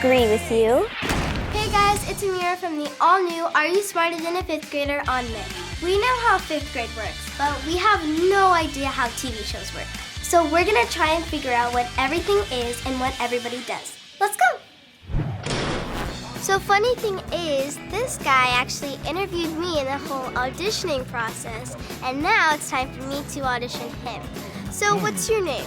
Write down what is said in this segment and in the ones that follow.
agree with you. Hey guys, it's Amira from the all-new Are You Smarter Than a Fifth Grader on Nick. We know how fifth grade works, but we have no idea how TV shows work. So we're gonna try and figure out what everything is and what everybody does. Let's go! So funny thing is, this guy actually interviewed me in the whole auditioning process, and now it's time for me to audition him. So what's your name?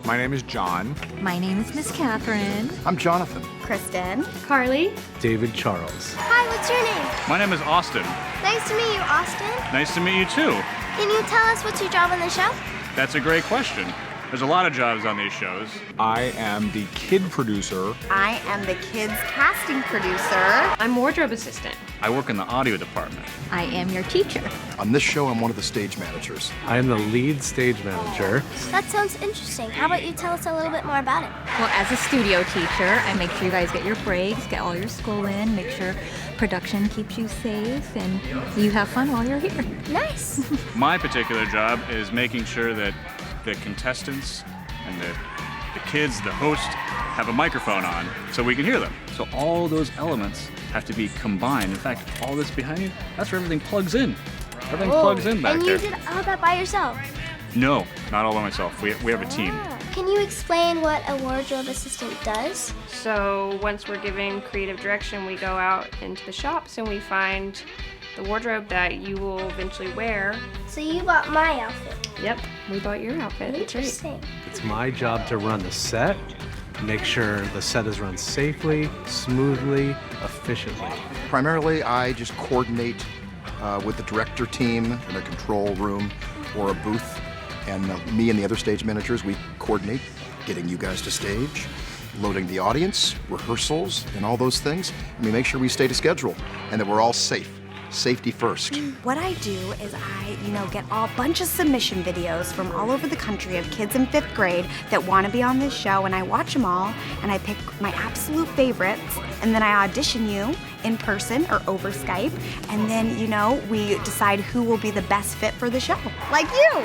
My name is John. My name is Miss Catherine. I'm Jonathan. Kristen. KARLEE. David Charles. Hi, what's your name? My name is Austin. Nice to meet you, Austin. Nice to meet you too. Can you tell us what's your job on the show? That's a great question. There's a lot of jobs on these shows. I am the kid producer. I am the kids casting producer. I'm wardrobe assistant. I work in the audio department. I am your teacher. On this show, I'm one of the stage managers. I am the lead stage manager. That sounds interesting. How about you tell us a little bit more about it? Well, as a studio teacher, I make sure you guys get your breaks, get all your school in, make sure production keeps you safe, and you have fun while you're here. Nice. My particular job is making sure that the contestants and the kids, the host, have a microphone on so we can hear them. So all those elements have to be combined. In fact, all this behind you, that's where everything plugs in. Everything plugs in back and there. you did all that by yourself? No, not all by myself. We have a team. Can you explain what a wardrobe assistant does? So once we're given creative direction, we go out into the shops and we find the wardrobe that you will eventually wear. So you bought my outfit. Yep, we bought your outfit. That's right. Interesting. It's my job to run the set, make sure the set is run safely, smoothly, efficiently. Primarily, I just coordinate with the director team in a control room or a booth, and me and the other stage managers, we coordinate getting you guys to stage, loading the audience, rehearsals, and all those things. And we make sure we stay to schedule and that we're all safe. Safety first. What I do is I, get a bunch of submission videos from all over the country of kids in 5th grade that want to be on this show, and I watch them all, and I pick my absolute favorites, and then I audition you in person or over Skype, and then, we decide who will be the best fit for the show, like you.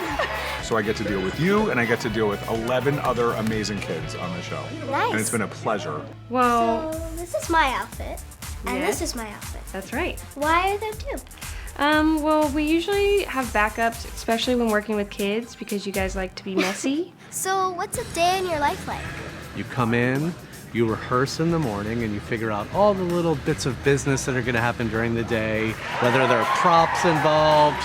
So I get to deal with you, and I get to deal with 11 other amazing kids on the show. Nice. And it's been a pleasure. Well, So this is my outfit, and Yes. this is my outfit. that's right. Why are there two? Well, we usually have backups, especially when working with kids, because you guys like to be messy. So what's a day in your life like? You come in, you rehearse in the morning, and you figure out all the little bits of business that are going to happen during the day, whether there are props involved,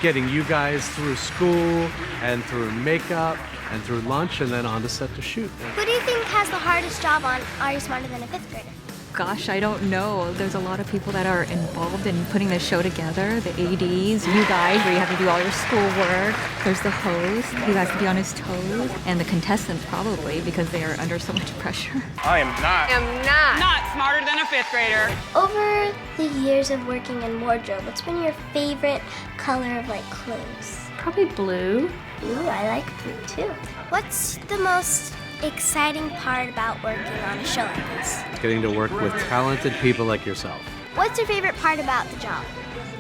getting you guys through school and through makeup and through lunch and then on to set to shoot. Who do you think has the hardest job on Are You Smarter Than a Fifth Grader? Gosh, I don't know. There's a lot of people that are involved in putting the show together. The ADs, you guys, where you have to do all your schoolwork. There's the host, who has to be on his toes. And the contestants, probably, because they are under so much pressure. I am not smarter than a fifth grader. Over the years of working in wardrobe, what's been your favorite color of clothes? Probably blue. Ooh, I like blue too. What's the most exciting part about working on a show like this? Getting to work with talented people like yourself. What's your favorite part about the job?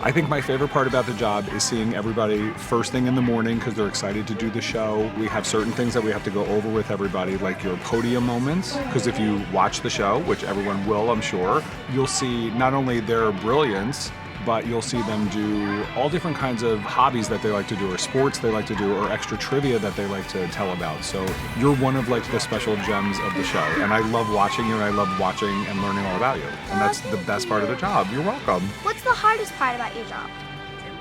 I think my favorite part about the job is seeing everybody first thing in the morning because they're excited to do the show. We have certain things that we have to go over with everybody, like your podium moments, because if you watch the show, which everyone will, I'm sure, you'll see not only their brilliance, but you'll see them do all different kinds of hobbies that they like to do, or sports they like to do, or extra trivia that they like to tell about. So you're one of the special gems of the show, and I love watching you, and I love watching and learning all about you. And that's the best part of the job. You're welcome. What's the hardest part about your job?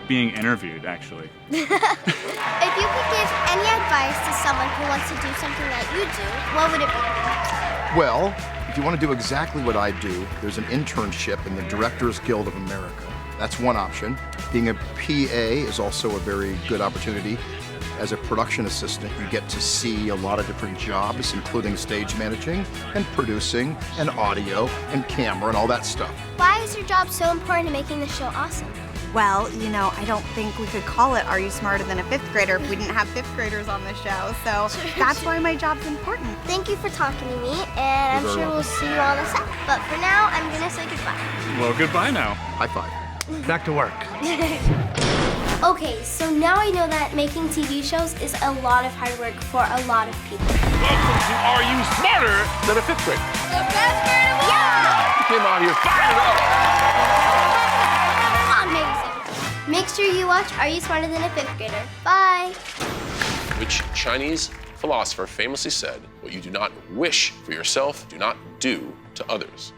Being interviewed, actually. If you could give any advice to someone who wants to do something that you do, what would it be? Well, if you want to do exactly what I do, there's an internship in the Directors Guild of America. That's one option. Being a PA is also a very good opportunity. As a production assistant, you get to see a lot of different jobs, including stage managing and producing and audio and camera and all that stuff. Why is your job so important to making the show awesome? Well, I don't think we could call it Are You Smarter Than a Fifth Grader if we didn't have 5th graders on the show. So that's why my job's important. Thank you for talking to me, and I'm sure we'll see you on the set. But for now, I'm gonna say goodbye. Well, goodbye now. High five. Back to work. Okay, so now I know that making TV shows is a lot of hard work for a lot of people. Welcome to Are You Smarter Than a Fifth Grader? the best bird of all! You came out here fired up! Amazing. Make sure you watch Are You Smarter Than a Fifth Grader? Bye. Which Chinese philosopher famously said, what you do not wish for yourself, do not do to others.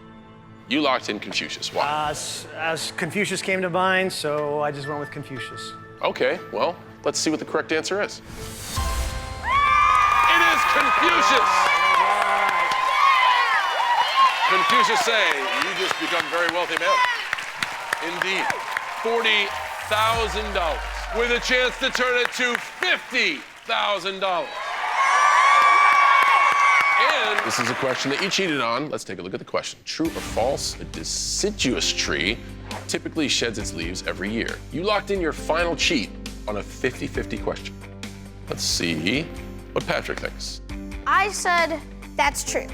You locked in Confucius. Why? As Confucius came to mind, so I just went with Confucius. Okay, well, let's see what the correct answer is. It is Confucius! Confucius saying, you just become very wealthy man. Indeed. $40,000 with a chance to turn it to $50,000. And this is a question that you cheated on. Let's take a look at the question. True or false, a deciduous tree typically sheds its leaves every year. You locked in your final cheat on a 50-50 question. Let's see what Patrick thinks. I said that's true.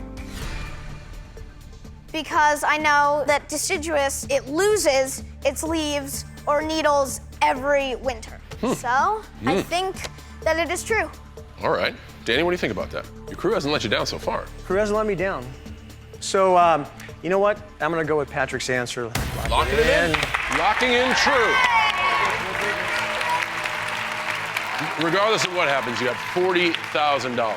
Because I know that deciduous, it loses its leaves or needles every winter. So I think that it is true. All right. Danny, what do you think about that? Your crew hasn't let you down so far. Crew hasn't let me down. So, you know what? I'm gonna go with Patrick's answer. Locking it in. Locking in true. Regardless of what happens, you have $40,000.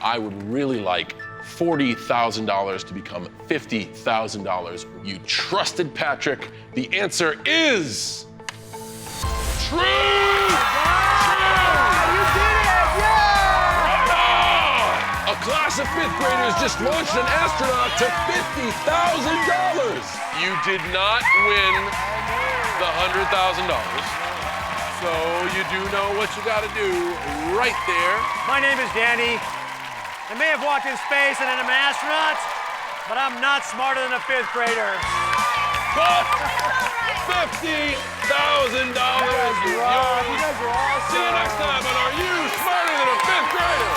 I would really like $40,000 to become $50,000. You trusted Patrick. The answer is true! A class of fifth graders just launched an astronaut to $50,000. You did not win the $100,000. So you do know what you gotta do right there. My name is Danny. I may have walked in space and I'm an astronaut, but I'm not smarter than a fifth grader. But $50,000. You guys are awesome. See you next time on Are You Smarter Than a Fifth Grader?